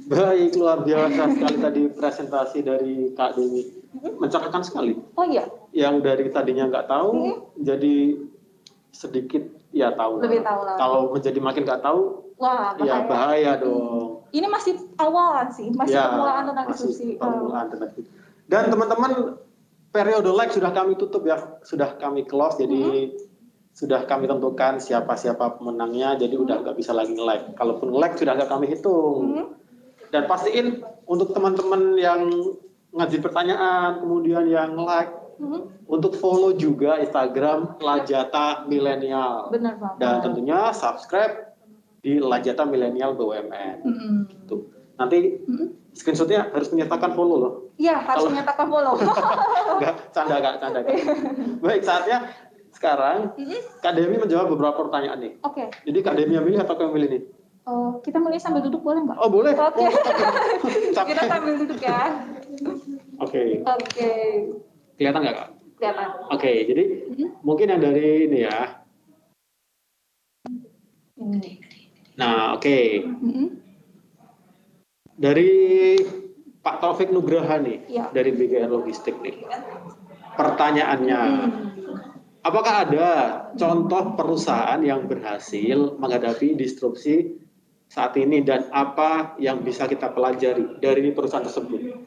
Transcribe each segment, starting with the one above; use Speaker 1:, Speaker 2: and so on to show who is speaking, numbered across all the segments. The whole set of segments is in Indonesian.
Speaker 1: Baik, luar biasa sekali tadi presentasi dari Kak Dewi. Mencerahkan sekali.
Speaker 2: Oh iya.
Speaker 1: Yang dari tadinya nggak tahu, jadi sedikit ya tahu.
Speaker 2: Lebih tahu lah.
Speaker 1: Kalau menjadi makin nggak tahu,
Speaker 2: wah bahaya.
Speaker 1: Ya bahaya dong.
Speaker 2: Ini masih awal sih, masih
Speaker 1: Ya,
Speaker 2: permulaan tentang disrupsi.
Speaker 1: permulaan tentang itu. Dan teman-teman, periode like sudah kami tutup ya, sudah kami close, jadi sudah kami tentukan siapa pemenangnya, jadi udah nggak bisa lagi like. Kalaupun like sudah nggak kami hitung. Dan pastiin untuk teman-teman yang ngajin pertanyaan, kemudian yang like, untuk follow juga Instagram Lajata Milenial.
Speaker 2: Benar banget.
Speaker 1: Dan tentunya subscribe di Lajata Milenial BUMN. Tuh. Nanti screenshotnya harus menyertakan follow loh.
Speaker 2: Iya, harus menyertakan follow.
Speaker 1: Enggak, canda Kak. Baik, saatnya sekarang Kak Demi menjawab beberapa pertanyaan nih.
Speaker 2: Oke.
Speaker 1: Jadi Kak Demi yang milih atau Kak yang milih nih?
Speaker 2: Oh, kita mulai sambil duduk boleh nggak?
Speaker 1: Oh boleh.
Speaker 2: Oke. Kita sambil duduk ya.
Speaker 1: Oke. Kelihatan nggak Kak?
Speaker 2: Kelihatan.
Speaker 1: Oke, jadi mungkin yang dari ini ya. Nah, oke. Dari Pak Taufik Nugraha nih, dari BGR Logistik nih. Pertanyaannya, apakah ada contoh perusahaan yang berhasil menghadapi disrupsi saat ini dan apa yang bisa kita pelajari dari perusahaan tersebut?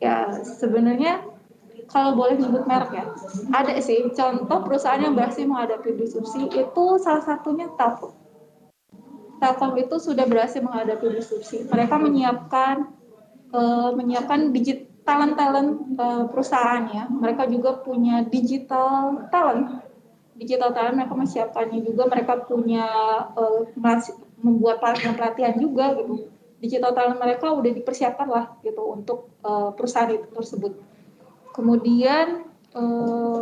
Speaker 2: Ya, sebenarnya kalau boleh nyebut merek ya, ada sih contoh perusahaan yang berhasil menghadapi disrupsi itu salah satunya Telkom. Telkom itu sudah berhasil menghadapi disrupsi. Mereka menyiapkan talent perusahaan ya. Mereka juga punya digital talent. Digital talent mereka menyiapkannya juga. Mereka punya membuat pelatihan juga gitu. Digital talent mereka udah dipersiapkan lah gitu untuk perusahaan itu tersebut. Kemudian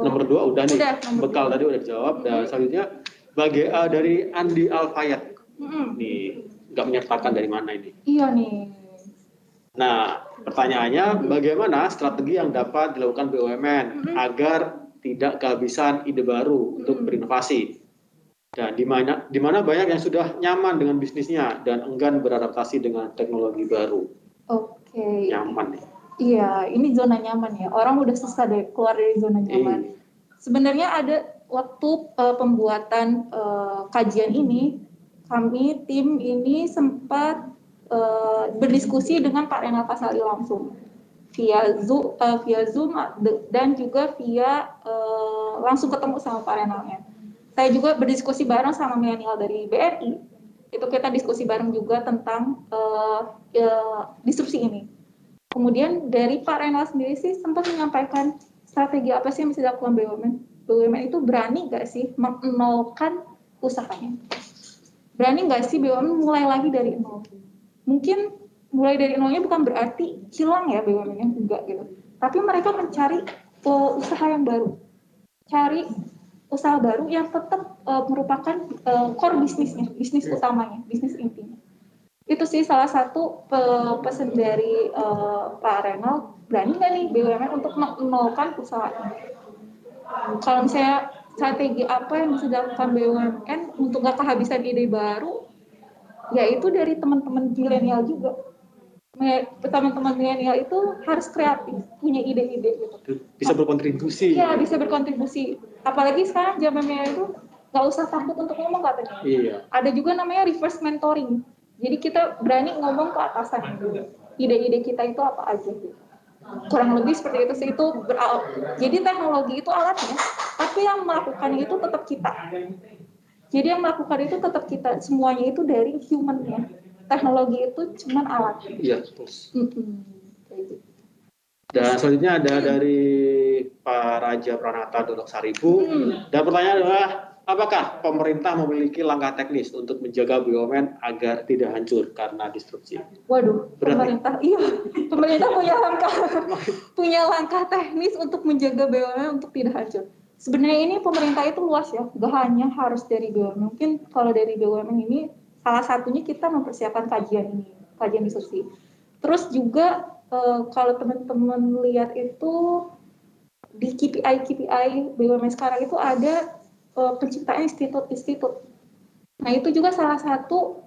Speaker 1: nomor 2 udah nih. Bekal tadi udah dijawab. Dan selanjutnya dari Andi Alfayat. Nih, nggak menyertakan dari mana ini?
Speaker 2: Iya nih.
Speaker 1: Nah, pertanyaannya bagaimana strategi yang dapat dilakukan BUMN agar tidak kehabisan ide baru untuk berinovasi? Dan di mana banyak yang sudah nyaman dengan bisnisnya dan enggan beradaptasi dengan teknologi baru.
Speaker 2: Oke.
Speaker 1: Nyaman nih.
Speaker 2: Iya, ini zona nyaman ya. Orang udah susah deh keluar dari zona nyaman. Sebenarnya ada waktu pembuatan kajian ini, kami tim ini sempat berdiskusi dengan Pak Renal Kasali langsung via Zoom dan juga via langsung ketemu sama Pak Renalnya. Saya juga berdiskusi bareng sama milenial dari BRI. Itu kita diskusi bareng juga tentang disrupsi ini. Kemudian dari Pak Renal sendiri sih sempat menyampaikan strategi apa sih yang bisa dilakukan BUMN. BUMN itu berani nggak sih menolkan usahanya? Berani nggak sih BUMN mulai lagi dari nol? Mungkin mulai dari nolnya bukan berarti hilang ya BUMN-nya, enggak gitu. Tapi mereka mencari usaha yang baru. Cari usaha baru yang tetap merupakan core bisnisnya, bisnis utamanya, bisnis intinya. Itu sih salah satu pesan dari Pak Renal, berani nggak nih BUMN untuk menolkan usahanya. Kalau misalnya strategi apa yang bisa dilakukan BUMN untuk nggak kehabisan ide baru, yaitu dari teman-teman milenial juga. Teman-teman milenial itu harus kreatif, punya ide-ide gitu.
Speaker 1: Bisa berkontribusi.
Speaker 2: Iya, bisa berkontribusi. Apalagi sekarang zaman milenial itu nggak usah takut untuk ngomong katanya.
Speaker 1: Iya.
Speaker 2: Ada juga namanya reverse mentoring. Jadi kita berani ngomong ke atasan dulu. Ide-ide kita itu apa aja gitu. Kurang lebih seperti itu sih. Jadi teknologi itu alatnya, tapi yang melakukannya itu tetap kita. Jadi yang melakukan itu tetap kita. Semuanya itu dari human-nya. Teknologi itu cuma alat.
Speaker 1: Iya, terus. Dan selanjutnya ada dari Pak Raja Pranata Dolok Saribu. Dan pertanyaan adalah, apakah pemerintah memiliki langkah teknis untuk menjaga BUMN agar tidak hancur karena disrupsi?
Speaker 2: Waduh, pemerintah punya langkah teknis untuk menjaga BUMN untuk tidak hancur. Sebenarnya ini pemerintah itu luas ya, gak hanya harus dari BUMN. Mungkin kalau dari BUMN ini salah satunya kita mempersiapkan kajian disrupsi. Terus juga kalau teman-teman lihat itu di KPI BUMN sekarang itu ada penciptaan institut. Nah itu juga salah satu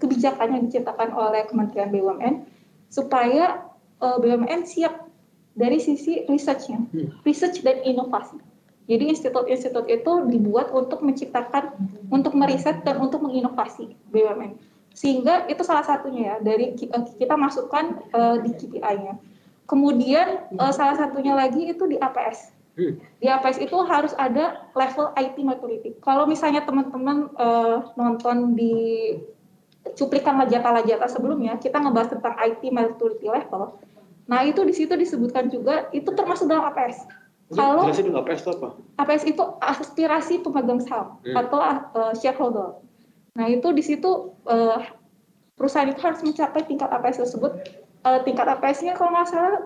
Speaker 2: kebijakan yang diciptakan oleh Kementerian BUMN supaya BUMN siap dari sisi research-nya, research dan inovasi. Jadi institut-institut itu dibuat untuk menciptakan, untuk meriset dan untuk menginovasi BUMN. Sehingga itu salah satunya ya dari kita masukkan di KPI-nya. Kemudian salah satunya lagi itu di APS. Di APS itu harus ada level IT maturity. Kalau misalnya teman-teman nonton di cuplikan Lajata-Lajata sebelumnya, kita ngebahas tentang IT maturity level. Nah itu di situ disebutkan juga itu termasuk dalam APS. Kalau
Speaker 1: jelasin dulu APS itu apa?
Speaker 2: APS itu aspirasi pemegang saham atau shareholder. Nah itu di situ perusahaan itu harus mencapai tingkat APS tersebut. Tingkat APS-nya kalau nggak salah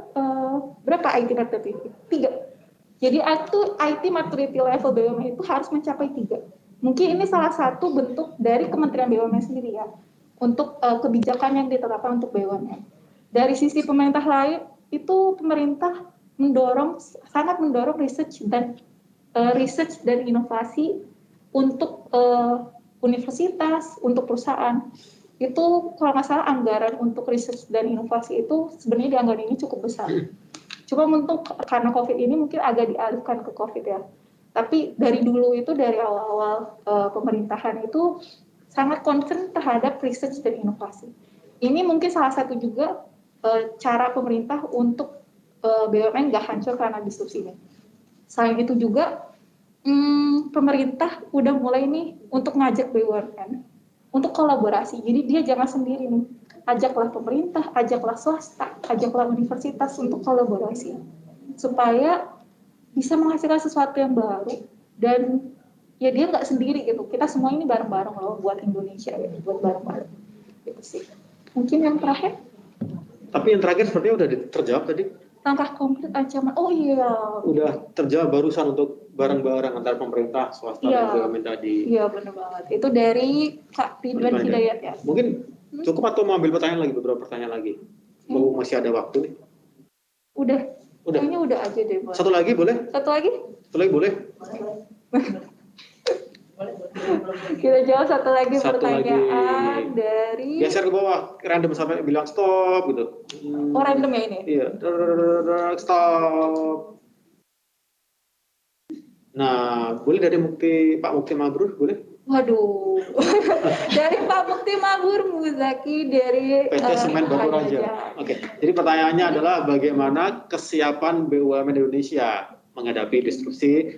Speaker 2: berapa IT maturity? 3. Jadi itu IT maturity level BUMN itu harus mencapai 3. Mungkin ini salah satu bentuk dari Kementerian BUMN sendiri ya untuk kebijakan yang diterapkan untuk BUMN. Dari sisi pemerintah lain itu pemerintah sangat mendorong research dan inovasi untuk universitas, untuk perusahaan. Itu kalau nggak salah anggaran untuk research dan inovasi itu sebenarnya di anggaran ini cukup besar. Cuma untuk karena COVID ini mungkin agak dialihkan ke COVID ya. Tapi dari dulu itu dari awal-awal pemerintahan itu sangat concern terhadap research dan inovasi. Ini mungkin salah satu juga cara pemerintah untuk BUMN nggak hancur karena disrupsi ini. Selain itu juga pemerintah udah mulai nih untuk ngajak BUMN untuk kolaborasi. Jadi dia jangan sendiri nih. Ajaklah pemerintah, ajaklah swasta, ajaklah universitas untuk kolaborasi. Supaya bisa menghasilkan sesuatu yang baru dan ya dia nggak sendiri gitu. Kita semua ini bareng-bareng loh buat Indonesia ya, buat bareng-bareng. Gitu sih. Mungkin yang terakhir.
Speaker 1: Tapi yang terakhir sepertinya udah terjawab tadi.
Speaker 2: Langkah konkret ancaman. Oh iya.
Speaker 1: Udah terjawab barusan untuk bareng-bareng antara pemerintah, swasta dan BUMN tadi.
Speaker 2: Iya benar banget. Itu dari Kak Ridwan Hidayat ya.
Speaker 1: Mungkin cukup atau mau ambil pertanyaan lagi, beberapa pertanyaan lagi? Masih ada waktu nih.
Speaker 2: Udah. Kayaknya udah aja deh. Bang.
Speaker 1: Satu lagi boleh?
Speaker 2: Satu lagi boleh. Kita jawab satu lagi pertanyaan dari.
Speaker 1: Geser ke bawah, random sampai bilang stop gitu.
Speaker 2: Oh random ya ini?
Speaker 1: Iya, stop. Nah, boleh dari Pak Mukti Mabrur, boleh?
Speaker 2: Waduh, dari Pak Mukti Mabrur Muzaki dari
Speaker 1: PT Semen Batu Raja. Oke, jadi pertanyaannya adalah bagaimana kesiapan BUMN Indonesia menghadapi disrupsi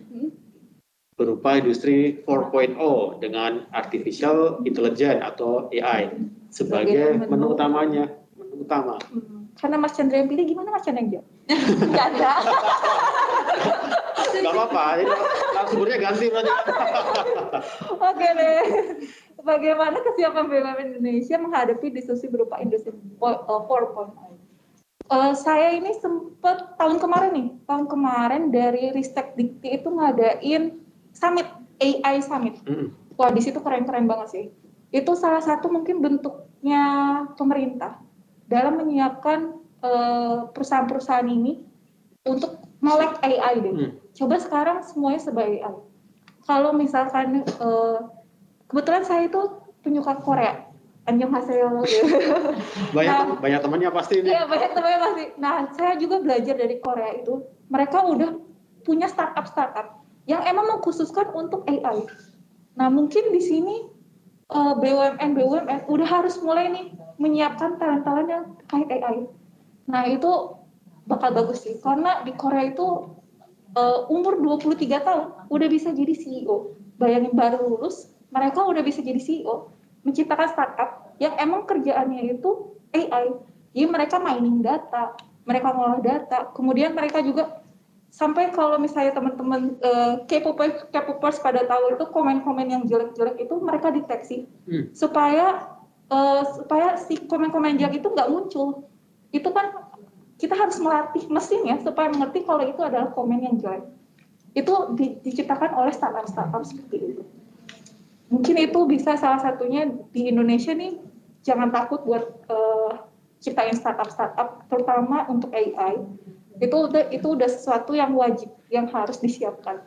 Speaker 1: berupa industri 4.0 dengan artificial intelligence atau AI sebagai menu utama.
Speaker 2: Karena Mas Chandra yang pilih, gimana Mas Chandra yang jawab? Chandra.
Speaker 1: Gak apa-apa, jadi sumbernya ganti berarti.
Speaker 2: Oke deh. Bagaimana kesiapan BUMN Indonesia menghadapi disrupsi berupa industri 4.0? Saya ini sempat tahun kemarin dari Ristek Dikti itu ngadain summit, AI Summit. Wah di situ keren-keren banget sih. Itu salah satu mungkin bentuknya pemerintah dalam menyiapkan perusahaan-perusahaan ini untuk melek AI deh. Coba sekarang semuanya serba AI. Kalau misalkan kebetulan saya itu penyuka Korea, annyeonghaseyo gitu.
Speaker 1: Banyak temannya pasti ini.
Speaker 2: Iya banyak temannya pasti. Nah saya juga belajar dari Korea itu, mereka udah punya startup yang emang mengkhususkan untuk AI. Nah mungkin di sini BUMN udah harus mulai nih menyiapkan talent-talent yang terkait AI. Nah itu bakal bagus sih, karena di Korea itu umur 23 tahun udah bisa jadi CEO. Bayangin baru lulus, mereka udah bisa jadi CEO, menciptakan startup yang emang kerjaannya itu AI. Jadi mereka mining data, mereka ngolah data, kemudian mereka juga sampai kalau misalnya teman-teman K-popers pada tahu itu komen-komen yang jelek-jelek itu mereka deteksi supaya si komen-komen jelek itu nggak muncul. Itu kan kita harus melatih mesin ya supaya mengerti kalau itu adalah komen yang jelek. Itu diciptakan oleh startup seperti itu. Mungkin itu bisa salah satunya di Indonesia nih, jangan takut buat ciptain startup terutama untuk AI. Itu udah sesuatu yang wajib, yang harus disiapkan.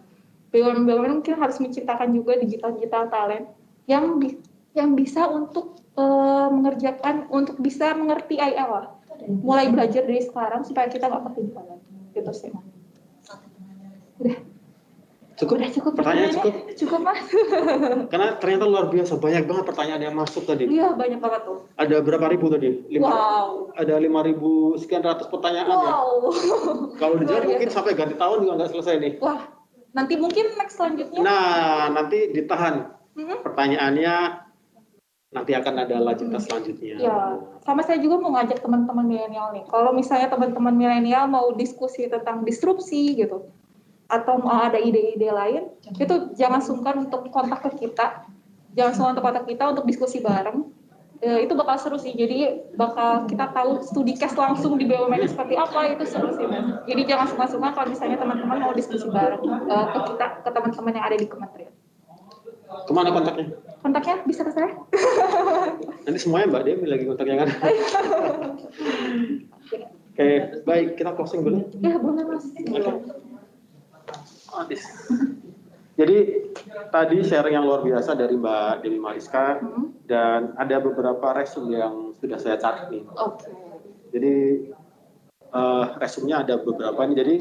Speaker 2: BUMN mungkin harus menciptakan juga digital talent yang bisa untuk mengerjakan untuk bisa mengerti IL lah. Mulai belajar dari sekarang supaya kita nggak ketinggalan. Gitu sih. Udah.
Speaker 1: Cukup?
Speaker 2: Udah cukup
Speaker 1: Pertanyaannya
Speaker 2: pertanyaannya? Cukup, Mas.
Speaker 1: Karena ternyata luar biasa banyak banget pertanyaan yang masuk tadi.
Speaker 2: Iya, banyak banget tuh.
Speaker 1: Ada berapa ribu tadi?
Speaker 2: Wow.
Speaker 1: Ada 5.000 sekian ratus pertanyaan ya.
Speaker 2: Wow.
Speaker 1: Kalau dijawab
Speaker 2: Luar
Speaker 1: mungkin
Speaker 2: biasa.
Speaker 1: sampai ganti tahun juga nggak selesai nih.
Speaker 2: Wah, nanti mungkin next selanjutnya.
Speaker 1: Nah, nanti ditahan
Speaker 2: Mhm.
Speaker 1: pertanyaannya, nanti akan ada lanjutan selanjutnya.
Speaker 2: Ya, sama saya juga mau ngajak teman-teman milenial nih. Kalau misalnya teman-teman milenial mau diskusi tentang disrupsi gitu, atau mau ada ide-ide lain, itu jangan sungkan untuk kontak ke kita. Jangan sungkan untuk kontak kita untuk diskusi bareng. Itu bakal seru sih. Jadi bakal kita tahu studi case langsung di BUMN seperti apa, itu seru sih, Mas. Jadi jangan sungkan-sungkan kalau misalnya teman-teman mau diskusi bareng ke kita, ke teman-teman yang ada di kementerian.
Speaker 1: Kemana kontaknya?
Speaker 2: Kontaknya bisa ke saya.
Speaker 1: Nanti semuanya Mbak Demi lagi kontaknya kan? Oke, baik, kita closing dulu.
Speaker 2: Ya, boleh, Mas.
Speaker 1: Jadi tadi sharing yang luar biasa dari Mbak Dewi Mariska, dan ada beberapa resume yang sudah saya catat nih.
Speaker 2: Oke.
Speaker 1: Jadi resumenya ada beberapa nih. Jadi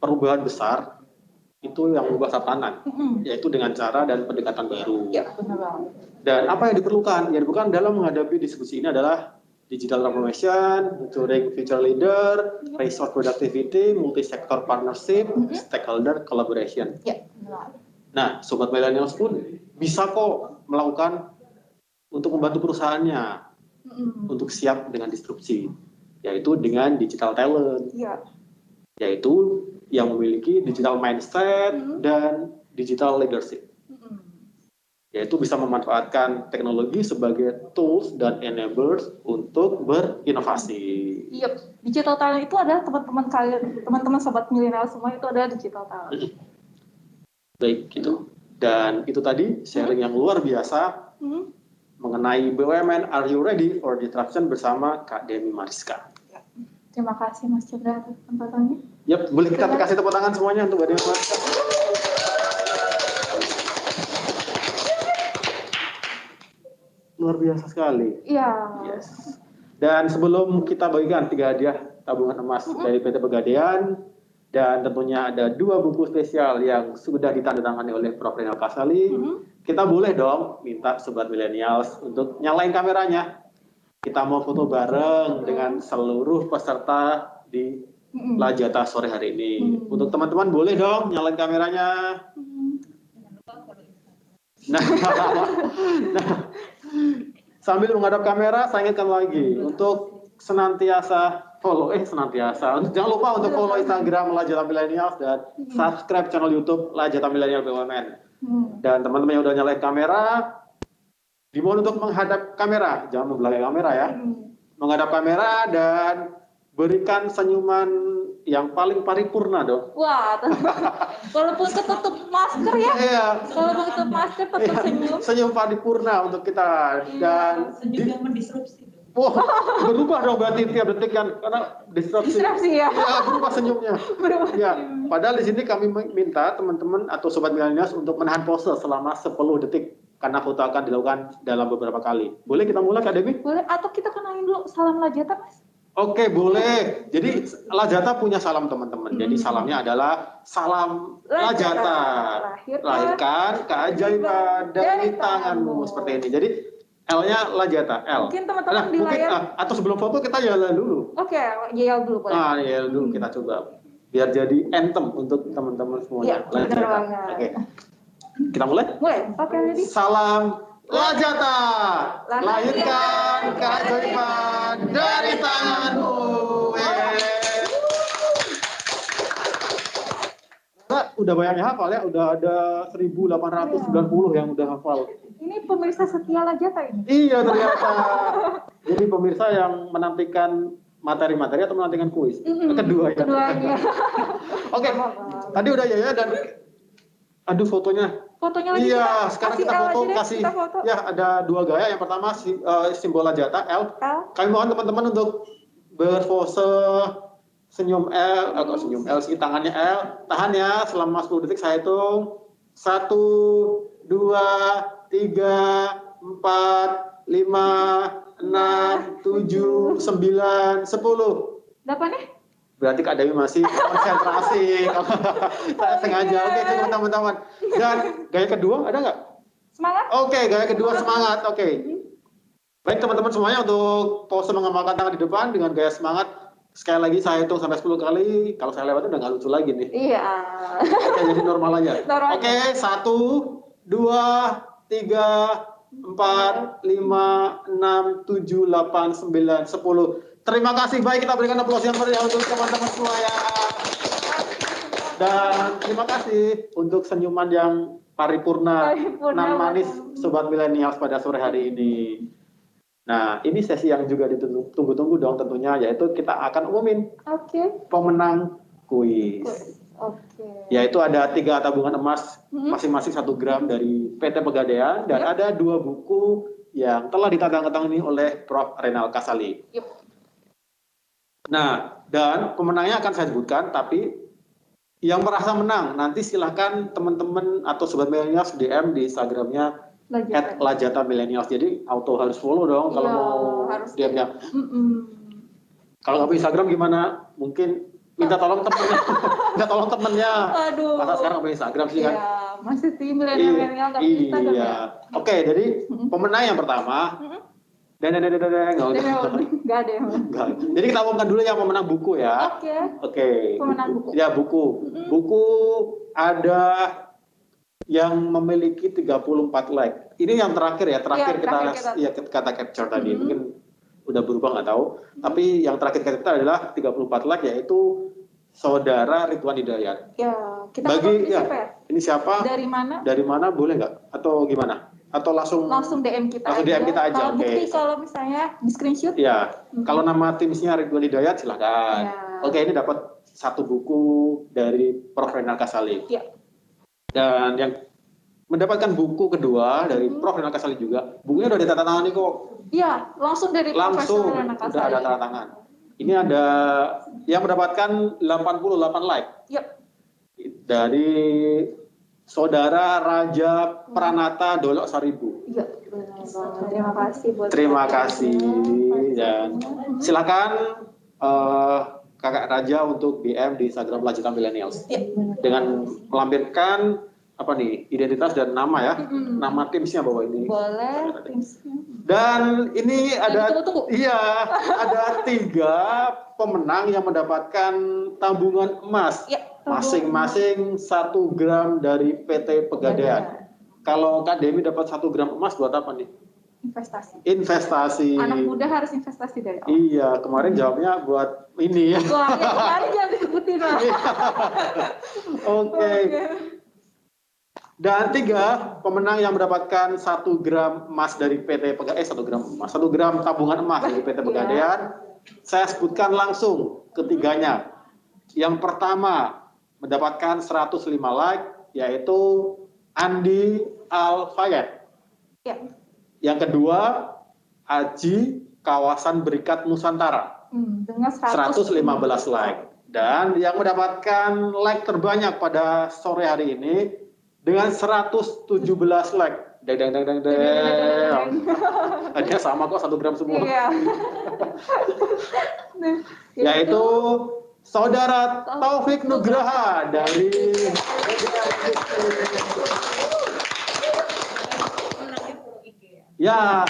Speaker 1: perubahan besar itu yang mengubah tatanan, yaitu dengan cara dan pendekatan baru.
Speaker 2: Ya, benar banget.
Speaker 1: Dan apa yang diperlukan? Yang diperlukan dalam menghadapi diskusi ini adalah digital transformation, ensuring future leader, resource productivity, multi-sector partnership, stakeholder collaboration.
Speaker 2: Ya, benar.
Speaker 1: Nah, sobat millennials pun bisa kok melakukan untuk membantu perusahaannya untuk siap dengan disrupsi, yaitu dengan digital talent, yaitu yang memiliki digital mindset dan digital leadership. Yaitu bisa memanfaatkan teknologi sebagai tools dan enablers untuk berinovasi.
Speaker 2: Iya, digital talent itu adalah teman-teman kalian, teman-teman sobat milenial semua itu adalah digital talent.
Speaker 1: Baik, gitu. Dan itu tadi sharing yang luar biasa mengenai BUMN Are You Ready for Disruption bersama Kak Demi Mariska.
Speaker 2: Ya. Terima kasih Mas Chandra atas kesempatannya.
Speaker 1: Yap, boleh kita kasih tepuk tangan semuanya untuk Kak Demi Mariska. Luar biasa sekali.
Speaker 2: Iya.
Speaker 1: Yes. Dan sebelum kita bagikan 3 hadiah tabungan emas dari PT Pegadaian, dan tentunya ada 2 buku spesial yang sudah ditandatangani oleh Prof. Renal Kasali, kita boleh dong minta sobat millennials untuk nyalain kameranya. Kita mau foto bareng dengan seluruh peserta di Lajata sore hari ini. Untuk teman-teman boleh dong nyalain kameranya. Nah, sambil menghadap kamera, saya ingatkan lagi untuk senantiasa follow, jangan lupa untuk follow Instagram Lajata Millennials dan subscribe channel YouTube Lajata Millennial BUMN. Dan teman-teman yang udah nyalain kamera, dimohon untuk menghadap kamera, jangan membelakangi kamera ya. Menghadap kamera dan berikan senyuman yang paling paripurna dong.
Speaker 2: Wah, walaupun ketutup masker ya.
Speaker 1: Iya.
Speaker 2: Walaupun ketutup masker tetap senyum.
Speaker 1: Senyum paripurna untuk kita. Dan
Speaker 3: senyum yang mendisrupsi.
Speaker 1: Wah, berubah dong berarti tiap detik kan, karena disrupsi.
Speaker 2: Ya.
Speaker 1: Iya, berubah senyumnya. Ya, padahal di sini kami minta teman-teman atau sobat millennials untuk menahan pose selama 10 detik karena foto akan dilakukan dalam beberapa kali. Boleh kita mulai Kak Dewi?
Speaker 2: Boleh, atau kita kenalin dulu salam Lajata, Mas?
Speaker 1: Oke, boleh. Jadi Lajata punya salam teman-teman. Jadi salamnya adalah salam Lajata. Lahirkan keajaiban dari tanganmu, seperti ini. Jadi L-nya Lajata, L.
Speaker 2: Mungkin teman-teman di layar.
Speaker 1: Atau sebelum foto kita jalan dulu.
Speaker 2: Oke, yel dulu boleh.
Speaker 1: Yel dulu kita coba. Biar jadi anthem untuk teman-teman semuanya.
Speaker 2: Iya, benar banget.
Speaker 1: Oke. Kita mulai?
Speaker 2: Mulai. Oke, jadi.
Speaker 1: Salam Lajata, lahirkan keajaiban dari tanganmu. Udah banyak yang hafal ya, udah ada 1890 yang udah hafal.
Speaker 2: Ini pemirsa setia Lajata ini.
Speaker 1: Iya ternyata. Jadi pemirsa yang menantikan materi-materi atau menantikan kuis? Kedua ya.
Speaker 2: Keduanya.
Speaker 1: Oke, tadi udah ya dan aduh fotonya.
Speaker 2: Fotonya lagi.
Speaker 1: Iya, sekarang kita foto. Ya, ada 2 gaya. Yang pertama simbol Lajata L. Kami mohon teman-teman untuk berpose senyum L, atau senyum L sih, tangannya L. Tahan ya selama 10 detik, saya hitung. 1, 2, 3, 4, 5, 6, 7, 9, 10.
Speaker 2: 8 ya?
Speaker 1: Berarti Kak Dewi masih konsentrasi. Saya sengaja. Oke, cukup teman-teman. Dan gaya kedua ada nggak?
Speaker 2: Semangat.
Speaker 1: Oke, gaya kedua semangat. Oke. Baik teman-teman semuanya, untuk pose mengamalkan tangan di depan dengan gaya semangat. Sekali lagi saya hitung sampai 10 kali. Kalau saya lewatin udah nggak lucu lagi nih.
Speaker 2: Iya.
Speaker 1: Oke, jadi normal aja.
Speaker 2: Normal.
Speaker 1: Oke, 1, 2, 3, 4, 5, 6, 7, 8, 9, 10. Terima kasih. Baik, kita berikan aplaus yang meriah untuk teman-teman semua ya. Dan terima kasih untuk senyuman yang paripurna, nan manis Sobat Milenials pada sore hari ini. Nah, ini sesi yang juga ditunggu-tunggu dong tentunya, yaitu kita akan umumin pemenang kuis. Yaitu ada 3 tabungan emas masing-masing 1 gram dari PT Pegadaian, dan ada 2 buku yang telah ditandatangani oleh Prof. Renal Kasali. Nah, dan pemenangnya akan saya sebutkan, tapi yang merasa menang nanti silahkan teman-teman atau Sobat Milenials DM di Instagramnya @lajata_millennials. Jadi auto harus follow dong kalau mau DM-nya. Kalau nggak punya Instagram gimana? Mungkin minta tolong temennya. Minta tolong temennya.
Speaker 2: Aduh.
Speaker 1: Masa sekarang punya Instagram sih kan?
Speaker 2: Iya, masih sih milenial tapi Instagram ya.
Speaker 1: Oke, jadi pemenang yang pertama. Nggak
Speaker 2: ada ya.
Speaker 1: Jadi kita umumkan dulu yang pemenang buku ya. Oke.
Speaker 2: Pemenang buku.
Speaker 1: Ya, buku. Buku ada yang memiliki 34 like. Ini yang terakhir ya, kita capture tadi. Mungkin udah berubah nggak tahu. Tapi yang terakhir kita adalah 34 like, yaitu Saudara Ridwan Hidayat.
Speaker 2: Ya, kita bagi siapa ya?
Speaker 1: Ini siapa?
Speaker 2: Dari mana?
Speaker 1: Dari mana, boleh nggak? Atau gimana? Atau langsung
Speaker 2: DM kita
Speaker 1: langsung
Speaker 2: aja.
Speaker 1: DM kita aja.
Speaker 2: Kalau bukti kalau misalnya di screenshot.
Speaker 1: Ya, kalau nama timnya Ridwan Hidayat silakan. Oke, ini dapat 1 buku dari Prof. Renal Kasali. Dan yang mendapatkan buku kedua dari Prof. Renal Kasali juga, bukunya udah ditandatangani kok.
Speaker 2: Iya, langsung dari
Speaker 1: Langsung udah ada tanda tangan. Ini ada yang mendapatkan 88 like. Dari Saudara Raja Pranata Dolok Saribu.
Speaker 2: Terima kasih buat.
Speaker 1: Terima kasih. Dan silakan Kakak Raja untuk DM di Instagram Lajata Millennials. Dengan melampirkan identitas dan nama ya. Nama timsnya bawah ini.
Speaker 2: Boleh, timsnya.
Speaker 1: Dan ini ada
Speaker 2: tunggu.
Speaker 1: Iya, ada 3 pemenang yang mendapatkan tabungan emas. Masing-masing 1 gram dari PT Pegadaian. Kalau Kak Demi dapat 1 gram emas buat apa nih? Investasi.
Speaker 2: Anak muda harus investasi dari awal.
Speaker 1: Iya, kemarin jawabnya buat ini ya.
Speaker 2: Kemarin jangan disebutin lah.
Speaker 1: Oke. Dan 3 pemenang yang mendapatkan 1 gram emas dari PT Pegadaian, 1 gram emas, 1 gram tabungan emas dari PT Pegadaian. Saya sebutkan langsung ketiganya. Yang pertama mendapatkan 105 like, yaitu Andi Al-Fayed. Yang kedua, Aji Kawasan Berikat Nusantara.
Speaker 2: Dengan
Speaker 1: 115 like. Dan yang mendapatkan like terbanyak pada sore hari ini dengan 117 like. Hanya sama kok 1 gram semua. Yaitu Saudara Taufik Nugraha dari yang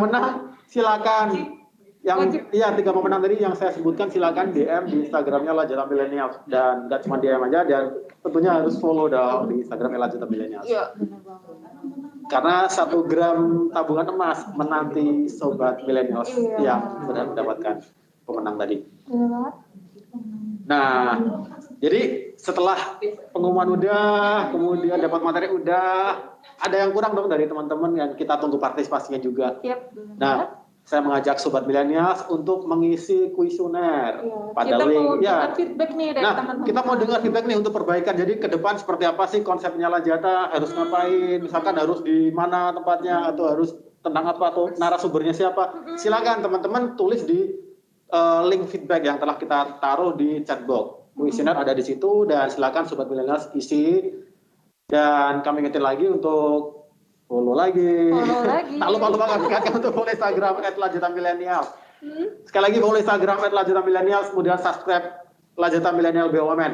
Speaker 1: menang silakan. Yang 3 pemenang tadi yang saya sebutkan silakan DM di Instagramnya Lajata Millennials, dan nggak cuma DM aja, dan tentunya harus follow dong di Instagram Lajata Millennials. Karena 1 gram tabungan emas menanti Sobat Millennials yang sudah mendapatkan pemenang tadi. Nah, jadi setelah pengumuman udah, kemudian dapat materi udah, ada yang kurang dong dari teman-teman yang kita tunggu partisipasinya juga. Nah, saya mengajak Sobat Millennials untuk mengisi kuesioner pada link.
Speaker 2: Feedback nih dari teman-teman.
Speaker 1: Kita mau dengar feedback nih untuk perbaikan. Jadi ke depan seperti apa sih konsepnya Lajata, harus ngapain, misalkan harus di mana tempatnya, atau harus tentang apa, atau narasumbernya siapa. Silakan teman-teman tulis di link feedback yang telah kita taruh di chatbox. Kuesioner ada di situ, dan silakan Sobat Millennials isi. Dan kami ingetin lagi untuk follow lagi.
Speaker 2: Follow lagi.
Speaker 1: Tak lupa kan untuk follow Instagram @lanjutanmilenial. Sekali lagi follow Instagram @lanjutanmilenial, kemudian subscribe Lanjutan Milenial BUMN.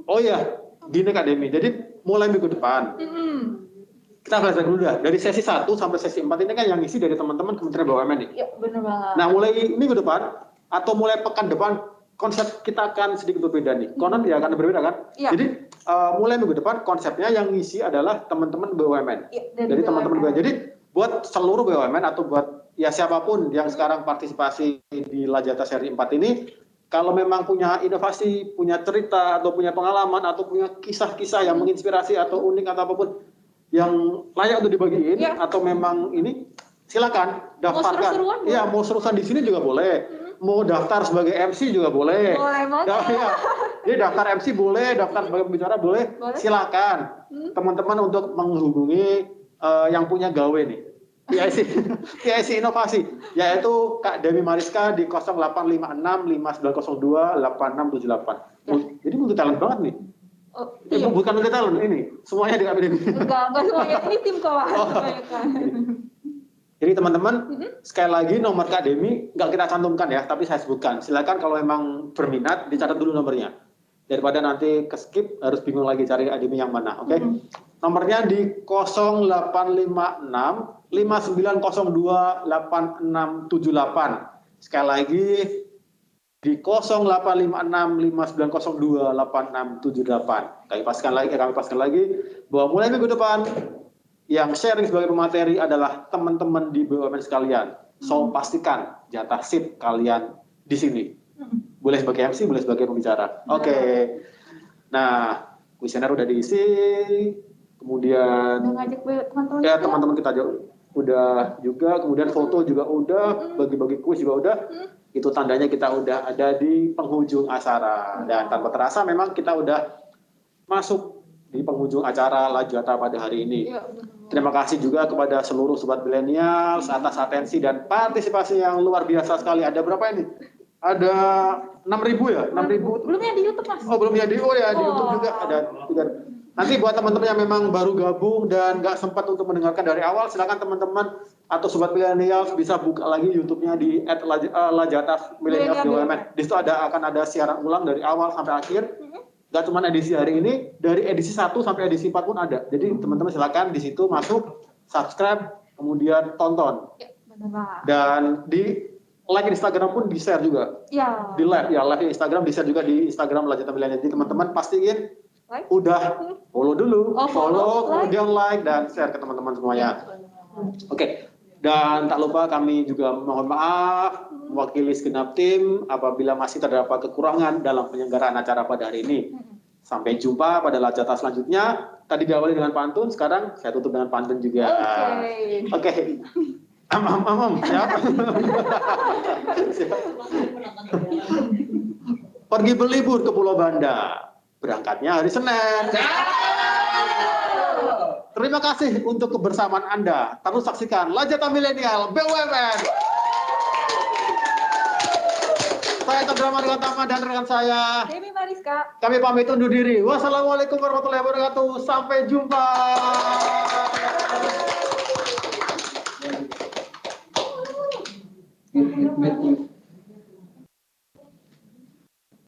Speaker 1: Oh iya, gini Kak Demi. Jadi mulai minggu depan kita flashback dulu dah. Dari sesi 1 sampai sesi 4 ini kan yang isi dari teman-teman Kementerian BUMN nih.
Speaker 2: Ya, benar banget.
Speaker 1: Nah, mulai minggu depan atau mulai pekan depan konsep kita akan sedikit berbeda nih. Konon ya akan berbeda kan?
Speaker 2: Ya.
Speaker 1: Jadi mulai minggu depan konsepnya yang ngisi adalah teman-teman BUMN.
Speaker 2: Ya,
Speaker 1: Jadi teman-teman BUMN. Jadi buat seluruh BUMN atau buat ya siapapun yang sekarang partisipasi di Lajata seri 4 ini, kalau memang punya inovasi, punya cerita atau punya pengalaman atau punya kisah-kisah yang menginspirasi atau unik atau apapun yang layak untuk dibagiin atau memang ini silakan daftarkan. Iya, mau seru-seruan di sini juga boleh. Mau daftar sebagai MC juga boleh.
Speaker 2: Boleh banget.
Speaker 1: Ya. Jadi daftar MC boleh, daftar sebagai pembicara boleh. Silakan teman-teman untuk menghubungi yang punya gawe nih. PIC Inovasi, yaitu Kak Demi Mariska di 0856 5902 8678. Jadi multi talent banget nih. Bukan multi talent ini, semuanya di Kak Demi.
Speaker 2: Enggak semuanya, ini tim keuangan.
Speaker 1: Jadi teman-teman, sekali lagi nomor Kak Demi nggak kita cantumkan ya, tapi saya sebutkan. Silakan kalau memang berminat dicatat dulu nomornya. Daripada nanti ke skip harus bingung lagi cari Kak Demi yang mana, oke? Nomornya di 0856 5902 8678. Sekali lagi di 0856 5902 8678. Kami pastikan lagi bahwa mulai minggu depan yang sharing sebagai pemateri adalah teman-teman di BUMN sekalian. So pastikan jatah seat kalian di sini. Boleh sebagai MC, boleh sebagai pembicara. Oke. Nah, kuesioner udah diisi. Kemudian
Speaker 2: ngajak teman-teman
Speaker 1: ya teman-teman kita udah juga, kemudian foto juga udah, bagi-bagi kuis juga udah. Itu tandanya kita udah ada di penghujung acara. Dan tanpa terasa memang kita udah masuk di penghujung acara Lajata pada hari ini. Terima kasih juga kepada seluruh sobat milenial atas atensi dan partisipasi yang luar biasa sekali. Ada berapa ini? Ada 6.000 ya? 6.000.
Speaker 2: Belum ya di YouTube, Mas?
Speaker 1: Oh, belum ya di YouTube juga ada 3. Nanti buat teman-teman yang memang baru gabung dan nggak sempat untuk mendengarkan dari awal, silakan teman-teman atau sobat milenial bisa buka lagi YouTube-nya di @Lajata Milenial BUMN. Di situ akan ada siaran ulang dari awal sampai akhir. Nggak cuma edisi hari ini, dari edisi 1 sampai edisi 4 pun ada. Jadi teman-teman silakan di situ masuk, subscribe, kemudian tonton.
Speaker 2: Ya, benar.
Speaker 1: Dan di like Instagram pun di-share juga.
Speaker 2: Ya.
Speaker 1: Di live Instagram, di-share juga di Instagram Lajata Milenial. Jadi teman-teman pastiin udah follow dulu, follow, kemudian like dan share ke teman-teman semuanya. Oke. Dan tak lupa kami juga mohon maaf mewakili segenap tim apabila masih terdapat kekurangan dalam penyelenggaraan acara pada hari ini. Sampai jumpa pada Lajata selanjutnya. Tadi diawali dengan pantun, sekarang saya tutup dengan pantun juga. Oke. Siap. Pergi berlibur ke Pulau Banda. Berangkatnya hari Senin. Terima kasih untuk kebersamaan Anda. Terus saksikan Lajata Milenial BUMN. Saya Chandra Margatama dan rekan saya
Speaker 2: Demi Mariska.
Speaker 1: Kami pamit undur diri. Wassalamualaikum warahmatullahi wabarakatuh. Sampai jumpa.
Speaker 3: Met